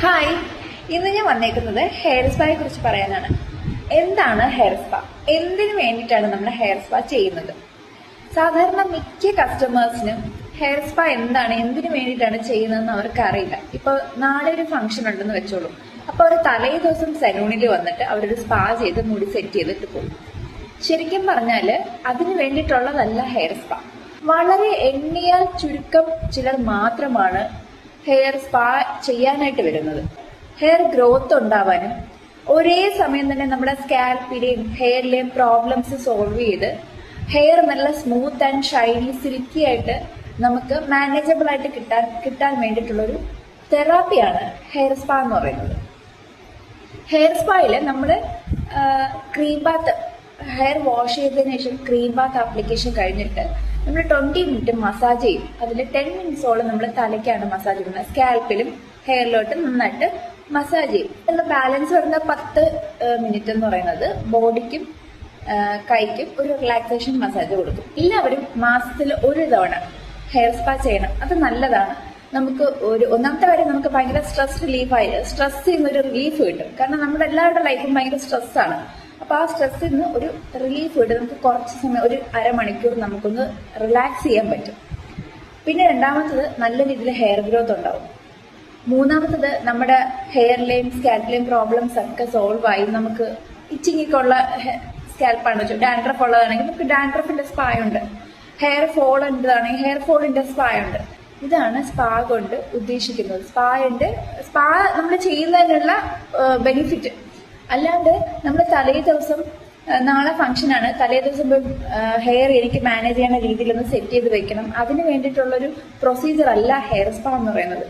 Hi, ഇന്ന് ഞാൻ വന്നേക്കുന്നത് ഹെയർ സ്പായെ കുറിച്ച് പറയാനാണ്. എന്താണ് ഹെയർ സ്പാ? എന്തിനു വേണ്ടിയിട്ടാണ് നമ്മൾ ഹെയർ സ്പാ ചെയ്യുന്നത്? സാധാരണ മിക്ക കസ്റ്റമേഴ്സിനും ഹെയർ സ്പാ എന്താണ്, എന്തിനു വേണ്ടിയിട്ടാണ് ചെയ്യുന്നതെന്ന് അവർക്ക് അറിയില്ല. ഇപ്പൊ നാളെ ഒരു ഫംഗ്ഷൻ ഉണ്ടെന്ന് വെച്ചോളൂ. അപ്പൊ അവർ തലേ ദിവസം സലൂണിൽ വന്നിട്ട് അവരൊരു സ്പാ ചെയ്ത് മുടി സെറ്റ് ചെയ്തിട്ട് പോകും. ശരിക്കും പറഞ്ഞാല് അതിന് വേണ്ടിയിട്ടുള്ളതല്ല ഹെയർ സ്പാ. വളരെ എണ്ണിയാൽ ചുരുക്കം ചിലർ മാത്രമാണ് ഹെയർ സ്പാ ചെയ്യാനായിട്ട് വരുന്നത്. ഹെയർ ഗ്രോത്ത് ഉണ്ടാവാനും ഒരേ സമയം തന്നെ നമ്മുടെ സ്കാൽപ്പിലെയും ഹെയറിലെയും പ്രോബ്ലംസ് സോൾവ് ചെയ്ത് ഹെയർ നല്ല സ്മൂത്ത് ആൻഡ് ഷൈനി സിൽക്കി ആയിട്ട് നമുക്ക് മാനേജബിൾ ആയിട്ട് കിട്ടാൻ വേണ്ടിയിട്ടുള്ളൊരു തെറാപ്പിയാണ് ഹെയർ സ്പാ എന്ന് പറയുന്നത്. ഹെയർ സ്പായില് നമ്മൾ ക്രീം ബാത്ത്, ഹെയർ വാഷ് ചെയ്തതിനു ശേഷം ക്രീം ബാത്ത് ആപ്ലിക്കേഷൻ കഴിഞ്ഞിട്ട് നമ്മൾ 20 മിനിറ്റ് മസാജ് ചെയ്യും. അതിൽ 10 മിനിറ്റ്സോളം നമ്മൾ തലയ്ക്കാണ് മസാജ് ചെയ്യുന്നത്. സ്കാൽപ്പിലും ഹെയറിലോട്ട് നന്നായിട്ട് മസാജ് ചെയ്യും. അതിൽ ബാലൻസ് വരുന്ന 10 മിനിറ്റ് എന്ന് പറയുന്നത് ബോഡിക്കും കൈക്കും ഒരു റിലാക്സേഷൻ മസാജ് കൊടുക്കും. എല്ലാവരും മാസത്തിൽ ഒരു തവണ ഹെയർ സ്പാ ചെയ്യണം. അത് നല്ലതാണ്. നമുക്ക് ഒന്നാമത്തെ കാര്യം, നമുക്ക് ഭയങ്കര സ്ട്രെസ് ചെയ്യുന്ന ഒരു റിലീഫ് കിട്ടും. കാരണം നമ്മുടെ എല്ലാവരുടെ ലൈഫും ഭയങ്കര സ്ട്രെസ്സാണ്. അപ്പൊ ആ സ്ട്രെസ്സിൽ നിന്ന് ഒരു റിലീഫ് കിട്ടും. നമുക്ക് കുറച്ച് സമയം, ഒരു അരമണിക്കൂർ നമുക്കൊന്ന് റിലാക്സ് ചെയ്യാൻ പറ്റും. പിന്നെ രണ്ടാമത്തത്, നല്ല രീതിയിൽ ഹെയർ ഗ്രോത്ത് ഉണ്ടാവും. മൂന്നാമത്തത്, നമ്മുടെ ഹെയറിലെയും സ്കാൽപ്പിലെയും പ്രോബ്ലംസ് ഒക്കെ സോൾവ് ആയി നമുക്ക് ഇച്ചിങ്ങൊക്കെ ഉള്ള സ്കാൽപ്പാണ് വെച്ചാൽ ഡാൻഡ്രഫ് ഉള്ളതാണെങ്കിൽ നമുക്ക് ഡാൻഡ്രഫിന്റെ സ്പാ ഉണ്ട്. ഹെയർ ഫോൾ ഉള്ളതാണെങ്കിൽ ഹെയർ ഫോളിന്റെ സ്പാ ഉണ്ട്. ഇതാണ് സ്പാ കൊണ്ട് ഉദ്ദേശിക്കുന്നത്. സ്പാ നമ്മൾ ചെയ്യുന്നതിനുള്ള ബെനിഫിറ്റ്. അല്ലാണ്ട് നമ്മൾ തലേ ദിവസം, നാളെ ഫംഗ്ഷനാണ്, തലേ ദിവസം ഹെയർ എനിക്ക് മാനേജ് ചെയ്യുന്ന രീതിയിലൊന്ന് സെറ്റ് ചെയ്ത് വെക്കണം, അതിന് വേണ്ടിയിട്ടുള്ളൊരു പ്രൊസീജിയർ അല്ല ഹെയർ സ്പാ എന്ന് പറയുന്നത്.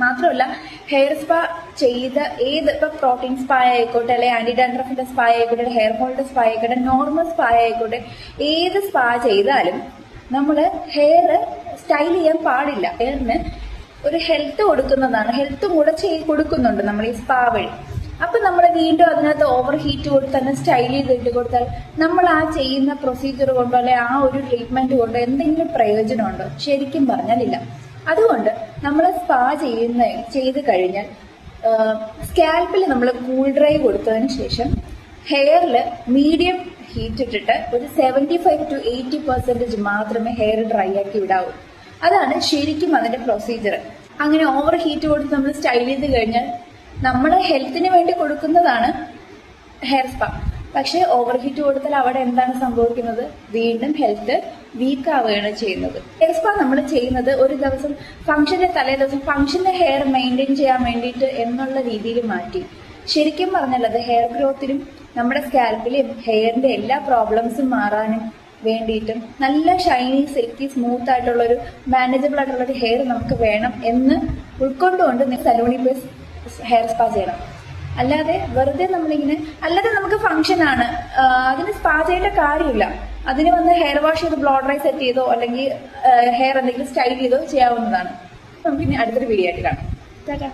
മാത്രമല്ല, ഹെയർ സ്പാ ചെയ്ത ഇപ്പൊ പ്രോട്ടീൻ സ്പാ ആയിക്കോട്ടെ, അല്ലെങ്കിൽ ആന്റി ഡാൻഡ്രഫിന്റെ സ്പാ ആയിക്കോട്ടെ, ഹെയർ ഫോളിന്റെ സ്പാ ആയിക്കോട്ടെ, നോർമൽ സ്പാ ആയിക്കോട്ടെ, ഏത് സ്പാ ചെയ്താലും നമ്മള് ഹെയർ സ്റ്റൈൽ ചെയ്യാൻ പാടില്ല. ഹെയറിന് ഒരു ഹെൽത്ത് കൊടുക്കുന്നതാണ്. ഹെൽത്തും കൂടെ കൊടുക്കുന്നുണ്ട് നമ്മൾ ഈ സ്പാ വഴി. അപ്പൊ നമ്മൾ വീണ്ടും അതിനകത്ത് ഓവർ ഹീറ്റ് കൊടുത്ത് തന്നെ സ്റ്റൈൽ ചെയ്തിട്ട് കൊടുത്താൽ നമ്മൾ ആ ചെയ്യുന്ന പ്രൊസീജിയർ കൊണ്ടോ അല്ലെ ആ ഒരു ട്രീറ്റ്മെന്റ് കൊണ്ടോ എന്തെങ്കിലും പ്രയോജനമുണ്ടോ? ശരിക്കും പറഞ്ഞാലില്ല. അതുകൊണ്ട് നമ്മൾ സ്പാ ചെയ്ത് കഴിഞ്ഞാൽ സ്കാൽപ്പിൽ നമ്മൾ കൂൾ ഡ്രൈ കൊടുത്തതിന് ശേഷം ഹെയറിൽ മീഡിയം ഹീറ്റ് ഇട്ടിട്ട് ഒരു 75 to 80% മാത്രമേ ഹെയർ ഡ്രൈ ആക്കി വിടാവൂ. അതാണ് ശരിക്കും അതിന്റെ പ്രൊസീജിയർ. അങ്ങനെ ഓവർ ഹീറ്റ് കൊടുത്ത് നമ്മൾ സ്റ്റൈൽ ചെയ്ത് കഴിഞ്ഞാൽ നമ്മുടെ ഹെൽത്തിന് വേണ്ടി കൊടുക്കുന്നതാണ് ഹെയർ സ്പാ. പക്ഷെ ഓവർ ഹീറ്റ് കൊടുത്താൽ അവിടെ എന്താണ് സംഭവിക്കുന്നത്? വീണ്ടും ഹെൽത്ത് വീക്ക് ആവുകയാണ് ചെയ്യുന്നത്. ഹെയർ സ്പാ നമ്മൾ ചെയ്യുന്നത് ഒരു ദിവസം ഫംഗ്ഷന്റെ തലേ ദിവസം ഫംഗ്ഷന്റെ ഹെയർ മെയിൻറ്റെയിൻ ചെയ്യാൻ വേണ്ടിയിട്ട് എന്നുള്ള രീതിയിൽ മാറ്റി. ശരിക്കും പറഞ്ഞാൽ അത് ഹെയർ ഗ്രോത്തിനും നമ്മുടെ സ്കാൽപ്പിലും ഹെയറിന്റെ എല്ലാ പ്രോബ്ലംസും മാറാനും വേണ്ടിയിട്ടും നല്ല ഷൈനി സിൽക്കി സ്മൂത്ത് ആയിട്ടുള്ള ഒരു മാനേജബിൾ ആയിട്ടുള്ള ഒരു ഹെയർ നമുക്ക് വേണം എന്ന് ഉൾക്കൊണ്ടുകൊണ്ട് സലൂണിൽ പോയി ഹെയർ സ്പാ ചെയ്യണം. അല്ലാതെ വെറുതെ നമ്മളിങ്ങനെ, അല്ലാതെ നമുക്ക് ഫംഗ്ഷൻ ആണ്, അതിന് സ്പാ ചെയ്യേണ്ട കാര്യമില്ല. അതിന് വന്ന് ഹെയർ വാഷ് ചെയ്ത് ബ്ലോ ഡ്രൈ സെറ്റ് ചെയ്തോ അല്ലെങ്കിൽ ഹെയർ എന്തെങ്കിലും സ്റ്റൈൽ ചെയ്തോ ചെയ്യാവുന്നതാണ്. നമുക്ക് ഇനി അടുത്തൊരു വീഡിയോ ആയിട്ട് കാണാം. ടാറ്റാ.